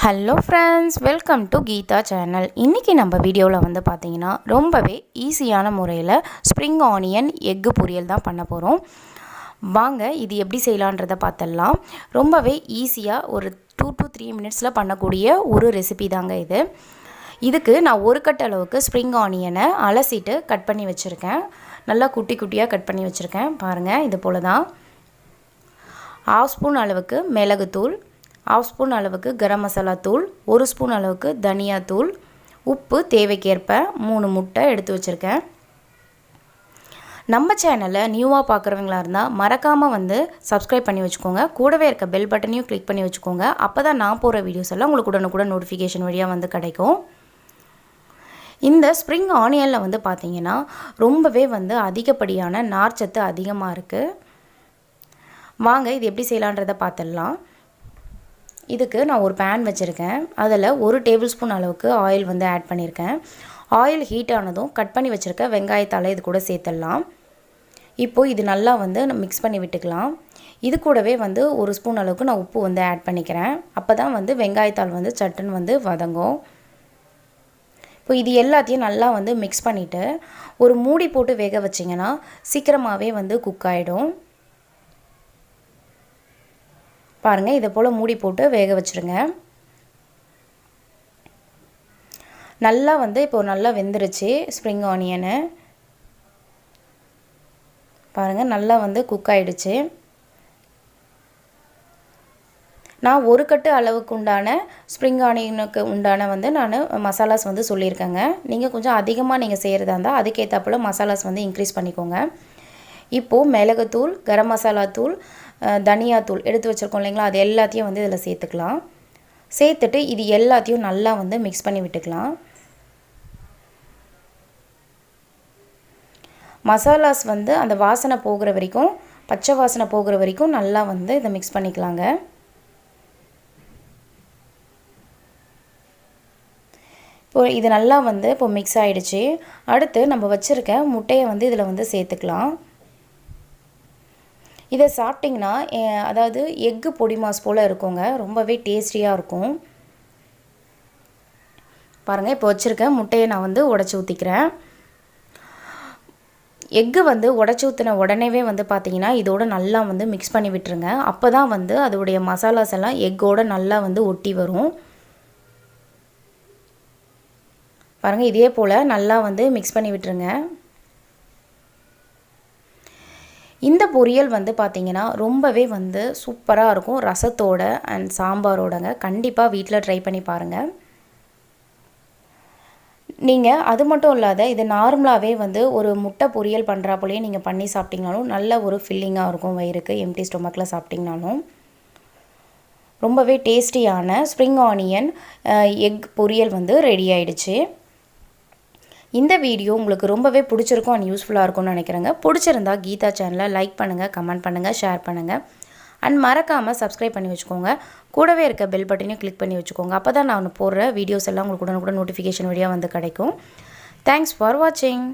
Hello friends, welcome to Geetha channel. இன்றைக்கி நம்ம வீடியோவில் வந்து பார்த்திங்கன்னா ரொம்பவே ஈஸியான முறையில் ஸ்ப்ரிங் ஆனியன் எக்கு பொரியல் தான் பண்ண போகிறோம். வாங்க இது எப்படி செய்யலான்றதை பார்த்துடலாம். ரொம்பவே ஈஸியாக ஒரு 2 to 3 மினிட்ஸில் பண்ணக்கூடிய ஒரு ரெசிபி தாங்க இது. இதுக்கு நான் ஒரு கட் அளவுக்கு ஸ்ப்ரிங் ஆனியனை அலசிட்டு கட் பண்ணி வச்சுருக்கேன். நல்லா குட்டி குட்டியாக கட் பண்ணி வச்சுருக்கேன். பாருங்கள், இது போல் தான். 1/2 ஸ்பூன் அளவுக்கு மிளகுத்தூள், 1/2 ஸ்பூன் அளவுக்கு கரம் மசாலா தூள், 1 ஸ்பூன் அளவுக்கு தனியா தூள், உப்பு தேவைக்கேற்ப, 3 முட்டை எடுத்து வச்சுருக்கேன். நம்ம சேனலை நியூவாக பார்க்குறவங்களா இருந்தால் மறக்காமல் வந்து சப்ஸ்கிரைப் பண்ணி வச்சுக்கோங்க. கூடவே இருக்க பெல் பட்டனையும் கிளிக் பண்ணி வச்சுக்கோங்க. அப்போ தான் நான் போகிற வீடியோஸ் எல்லாம் உங்களுக்கு உடனுக்குடன் நோட்டிஃபிகேஷன் வழியாக வந்து கிடைக்கும். இந்த ஸ்ப்ரிங் ஆனியனில் வந்து பார்த்திங்கன்னா ரொம்பவே வந்து அதிகப்படியான நார்ச்சத்து அதிகமாக இருக்குது. வாங்க இது எப்படி செய்யலான்றதை பார்த்துடலாம். இதுக்கு நான் ஒரு பேன் வச்சுருக்கேன். அதில் 1 டேபிள் ஸ்பூன் அளவுக்கு ஆயில் வந்து ஆட் பண்ணியிருக்கேன். ஆயில் ஹீட் ஆனதும் கட் பண்ணி வச்சுருக்க வெங்காயத்தால் இது கூட சேர்த்துடலாம். இப்போது இது நல்லா வந்து மிக்ஸ் பண்ணி விட்டுக்கலாம். இது கூடவே வந்து 1 ஸ்பூன் அளவுக்கு நான் உப்பு வந்து ஆட் பண்ணிக்கிறேன். அப்போ தான் வந்து வெங்காயத்தால் வந்து சட்டுன்னு வந்து வதங்கும். இப்போ இது எல்லாத்தையும் நல்லா வந்து மிக்ஸ் பண்ணிவிட்டு ஒரு மூடி போட்டு வேக வச்சிங்கன்னா சீக்கிரமாகவே வந்து குக் ஆகிடும். பாருங்கள், இதை போல் மூடி போட்டு வேக வச்சுருங்க. நல்லா வந்து இப்போது நல்லா வெந்துருச்சு ஸ்ப்ரிங் ஆனியனு. பாருங்கள், நல்லா வந்து குக் ஆகிடுச்சு. நான் 1 கட்டு அளவுக்கு உண்டான ஸ்ப்ரிங் ஆனியனுக்கு உண்டான வந்து நான் மசாலாஸ் வந்து சொல்லியிருக்கேங்க. நீங்கள் கொஞ்சம் அதிகமாக நீங்கள் செய்கிறதா இருந்தால் அதுக்கேற்றாப்புல மசாலாஸ் வந்து இன்க்ரீஸ் பண்ணிக்கோங்க. இப்போது மிளகுத்தூள், கரம் மசாலா தூள், தனியாத்தூள் எடுத்து வச்சுருக்கோம் இல்லைங்களா, அது எல்லாத்தையும் வந்து இதில் சேர்த்துக்கலாம். சேர்த்துட்டு இது எல்லாத்தையும் நல்லா வந்து மிக்ஸ் பண்ணி விட்டுக்கலாம். மசாலாஸ் வந்து அந்த வாசனை போகிற வரைக்கும், பச்சை வாசனை போகிற வரைக்கும் நல்லா வந்து இதை மிக்ஸ் பண்ணிக்கலாங்க. இப்போது இது நல்லா வந்து இப்போ மிக்ஸ் ஆகிடுச்சு. அடுத்து நம்ம வச்சுருக்க முட்டையை வந்து இதில் வந்து சேர்த்துக்கலாம். இதை சாப்பிட்டிங்கன்னா அதாவது எக்கு பொடி மாஸ் போல் இருக்குங்க. ரொம்பவே டேஸ்டியாக இருக்கும். பாருங்கள், இப்போ வச்சுருக்க முட்டையை நான் வந்து உடச்சி ஊற்றிக்கிறேன். எக்கு வந்து உடச்சி ஊற்றின உடனேவே வந்து பார்த்திங்கன்னா இதோட நல்லா வந்து மிக்ஸ் பண்ணி விட்டுருங்க. அப்போ தான் வந்து அதோடைய மசாலாஸ் எல்லாம் எக்கோடு நல்லா வந்து ஒட்டி வரும். பாருங்கள், இதே போல் நல்லா வந்து மிக்ஸ் பண்ணி விட்டுருங்க. இந்த பொரியல் வந்து பார்த்திங்கன்னா ரொம்பவே வந்து சூப்பராக இருக்கும். ரசத்தோட அண்ட் சாம்பாரோடங்க. கண்டிப்பாக வீட்டில் ட்ரை பண்ணி பாருங்கள். நீங்கள் அது மட்டும் இல்லாத இது நார்மலாகவே வந்து ஒரு முட்டை பொரியல் பண்ணுறாப்போலேயே நீங்கள் பண்ணி சாப்பிட்டிங்கனாலும் நல்ல ஒரு ஃபில்லிங்காக இருக்கும் வயிறுக்கு. எம்டி ஸ்டொமக்கில் சாப்பிட்டிங்கனாலும் ரொம்பவே டேஸ்டியான ஸ்ப்ரிங் ஆனியன் எக் பொரியல் வந்து ரெடி ஆகிடுச்சு. இந்த வீடியோ உங்களுக்கு ரொம்பவே பிடிச்சிருக்கும் அண்ட் யூஸ்ஃபுல்லாக இருக்கும்னு நினைக்கிறேங்க. பிடிச்சிருந்தா கீதா சேனலை லைக் பண்ணுங்கள், கமெண்ட் பண்ணுங்கள், ஷேர் பண்ணுங்கள் அண்ட் மறக்காமல் சப்ஸ்கிரைப் பண்ணி வச்சுக்கோங்க. கூடவே இருக்க பெல் பட்டனையும் கிளிக் பண்ணி வச்சுக்கோங்க. அப்போ தான் நான் போடுற வீடியோஸ் எல்லாம் உங்களுக்கு உடனுக்குடன் நோட்டிஃபிகேஷன் வழியாக வந்து கிடைக்கும். தேங்க்ஸ் ஃபார் வாட்சிங்.